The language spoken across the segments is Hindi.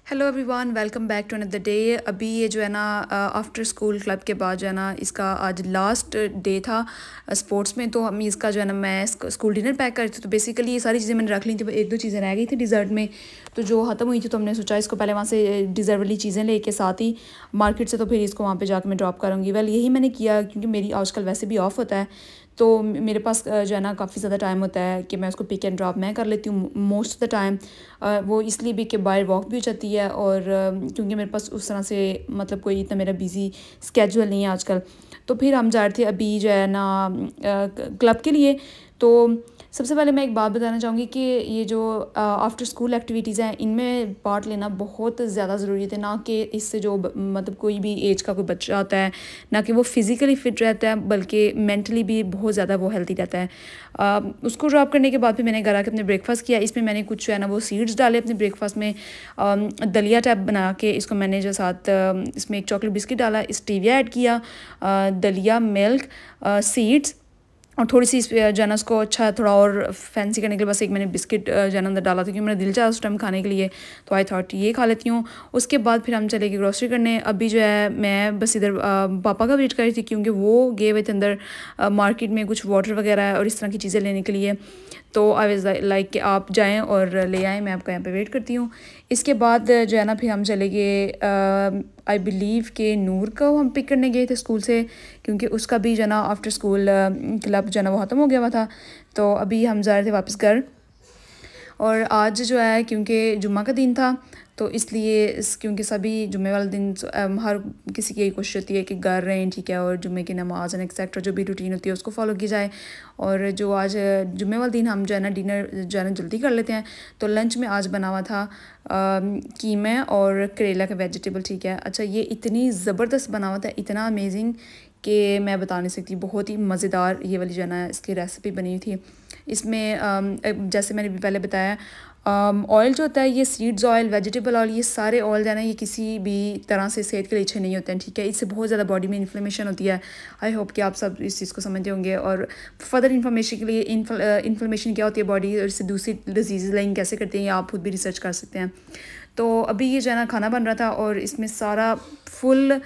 Hello everyone, welcome back to another day. अभी ये जो है ना आफ्टर स्कूल क्लब के बाद जो है ना इसका आज लास्ट डे था स्पोर्ट्स में। तो हम इसका जो है ना मैं स्कूल डिनर पैक कर रही थी। तो बेसिकली ये सारी चीज़ें मैंने रख ली थी, एक दो चीज़ें रह गई थी डिज़र्ट में तो जो ख़त्म हुई थी। तो हमने सोचा इसको पहले वहाँ से डिज़र्ट वाली चीज़ें लेके साथ ही मार्केट से, तो फिर इसको वहाँ पर जाकर मैं ड्रॉप करूँगी। वेल यही मैंने किया क्योंकि मेरी आजकल वैसे भी ऑफ होता है, तो मेरे पास जो है ना काफ़ी ज़्यादा टाइम होता है कि मैं उसको पिक एंड ड्रॉप मैं कर लेती हूँ मोस्ट ऑफ द टाइम। वो इसलिए भी कि बाहर वॉक भी हो जाती है और क्योंकि मेरे पास उस तरह से मतलब कोई इतना मेरा बिज़ी स्केजूल नहीं है आजकल। तो फिर हम जा रहे थे अभी जो है ना क्लब के लिए। तो सबसे पहले मैं एक बात बताना चाहूँगी कि ये जो आफ्टर स्कूल एक्टिविटीज़ हैं इनमें पार्ट लेना बहुत ज़्यादा ज़रूरी है। ना कि इससे जो मतलब कोई भी एज का कोई बच्चा होता है ना कि वो फिज़िकली फ़िट रहता है, बल्कि मेंटली भी बहुत ज़्यादा वो हेल्थी रहता है। उसको ड्रॉप करने के बाद फिर मैंने घर आके अपने ब्रेकफास्ट किया। इसमें मैंने कुछ जो है ना वो सीड्स डाले अपने ब्रेकफास्ट में, दलिया टाइप बना के इसको मैंने जो साथ इसमें एक चॉकलेट बिस्किट डाला, स्टीविया ऐड किया, दलिया, मिल्क, सीड्स और थोड़ी सी जाना उसको अच्छा थोड़ा और फैंसी करने के लिए बस एक मैंने बिस्किट जाना अंदर डाला था क्योंकि मेरा दिल चाहा उस टाइम खाने के लिए। तो आई थॉट ये खा लेती हूँ। उसके बाद फिर हम चले गए ग्रॉसरी करने। अभी जो है मैं बस इधर पापा का वेट कर रही थी क्योंकि वो गए हुए थे अंदर मार्केट में कुछ वाटर वगैरह और इस तरह की चीज़ें लेने के लिए। तो आई वाज लाइक कि आप जाएं और ले आएँ, मैं आपका यहाँ पे वेट करती हूँ। इसके बाद जो है ना फिर हम चले गए आई बिलीव के नूर को हम पिक करने गए थे स्कूल से क्योंकि उसका भी जो है ना आफ्टर स्कूल क्लब जो है ना वो ख़त्म हो गया हुआ था। तो अभी हम जा रहे थे वापस घर। और आज जो है क्योंकि जुम्मा का दिन था तो इसलिए क्योंकि सभी जुम्मे वाले दिन हर किसी की यही कोशिश होती है कि घर रहें, ठीक है, और जुम्मे की नमाज़ एंड एक्सेट्रा जो भी रूटीन होती है उसको फॉलो की जाए। और जो आज जुम्मे वाले दिन हम जो है ना डिनर जो है ना जल्दी कर लेते हैं। तो लंच में आज बना हुआ था कीमा और करेला का वेजिटेबल, ठीक है। अच्छा, ये इतनी ज़बरदस्त बना हुआ था, इतना अमेजिंग कि मैं बता नहीं सकती। बहुत ही मज़ेदार ये वाली जो है ना इसकी रेसिपी बनी हुई थी। इसमें जैसे मैंने भी पहले बताया ऑयल जो होता है ये सीड्स ऑयल, वेजिटेबल ऑयल, ये सारे ऑयल जो है ना ये किसी भी तरह से सेहत के लिए अच्छे नहीं होते हैं, ठीक है। इससे बहुत ज़्यादा बॉडी में इन्फ्लेमेशन होती है। आई होप कि आप सब इस चीज़ को समझते होंगे। और फर्दर इन्फॉर्मेशन के लिए इन्फ्लेमेशन क्या होती है बॉडी और इससे दूसरी डिजीज़ लाइन कैसे करते हैं, आप खुद भी रिसर्च कर सकते हैं। तो अभी ये जो है ना खाना बन रहा था और इसमें सारा फुल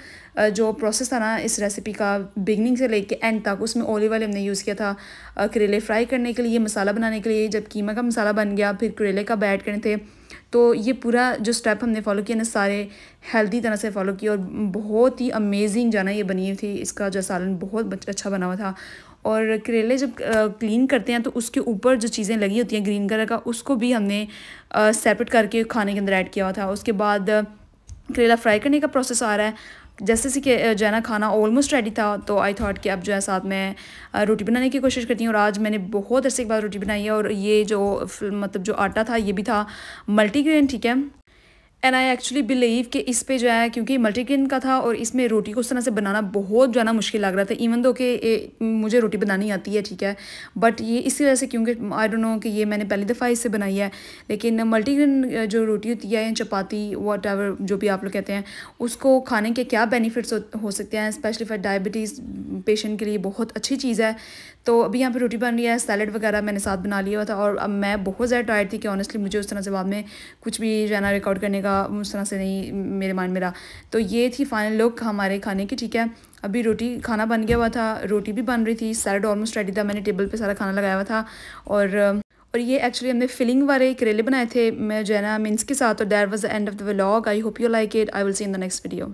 जो प्रोसेस था ना इस रेसिपी का बिगनिंग से लेके एंड तक, उसमें ऑलिव ऑयल हमने यूज़ किया था करेले फ्राई करने के लिए, मसाला बनाने के लिए। जब कीमा का मसाला बन गया फिर करेले का ऐड करने थे। तो ये पूरा जो स्टेप हमने फॉलो किया ना सारे हेल्दी तरह से फॉलो किया और बहुत ही अमेजिंग जाना ये बनी हुई थी। इसका जो सालन बहुत अच्छा बना हुआ था। और करेले जब क्लीन करते हैं तो उसके ऊपर जो चीज़ें लगी होती हैं ग्रीन कलर का, उसको भी हमने सेपरेट करके खाने के अंदर ऐड किया हुआ था। उसके बाद करेला फ्राई करने का प्रोसेस आ रहा है। जैसे कि जो है ना खाना ऑलमोस्ट रेडी था तो आई थॉट कि अब जो है साथ में रोटी बनाने की कोशिश करती हूँ। और आज मैंने बहुत अरसे के बाद रोटी बनाई है और ये जो मतलब जो आटा था ये भी था मल्टीग्रेन, ठीक है। एंड आई एक्चुअली बिलीव कि इस पे जो है क्योंकि मल्टीग्रेन का था और इसमें रोटी को उस तरह से बनाना बहुत जो है ना मुश्किल लग रहा था, इवन दो कि मुझे रोटी बनानी आती है, ठीक है। बट ये इसी वजह से क्योंकि आई डोंट नो कि ये मैंने पहली दफ़ा इससे बनाई है। लेकिन मल्टीग्रेन जो रोटी होती है या चपाती वट एवर जो भी आप लोग कहते हैं, उसको खाने के क्या बेनिफिट्स हो सकते हैं, स्पेशली फॉर डायबिटीज़ पेशेंट के लिए बहुत अच्छी चीज़ है। तो अभी यहाँ पे रोटी बन रही है, सैलड वगैरह मैंने साथ बना लिया हुआ था। और अब मैं बहुत ज़्यादा टायर्ड थी कि ऑनेस्टली मुझे उस तरह से बाद में कुछ भी जो है ना रिकॉर्ड करने का उस तरह से नहीं मेरे माइंड में रहा। तो ये थी फाइनल लुक हमारे खाने की, ठीक है। अभी रोटी खाना बन गया हुआ था, रोटी भी बन रही थी, सैलड ऑलमोस्ट रेडी था, मैंने टेबल पे सारा खाना लगाया हुआ था। और ये एक्चुअली हमने फिलिंग वाले करेले बनाए थे मैं जो है ना मिन्स के साथ। और that was the end of the vlog. I hope you like it. I will see in the next video.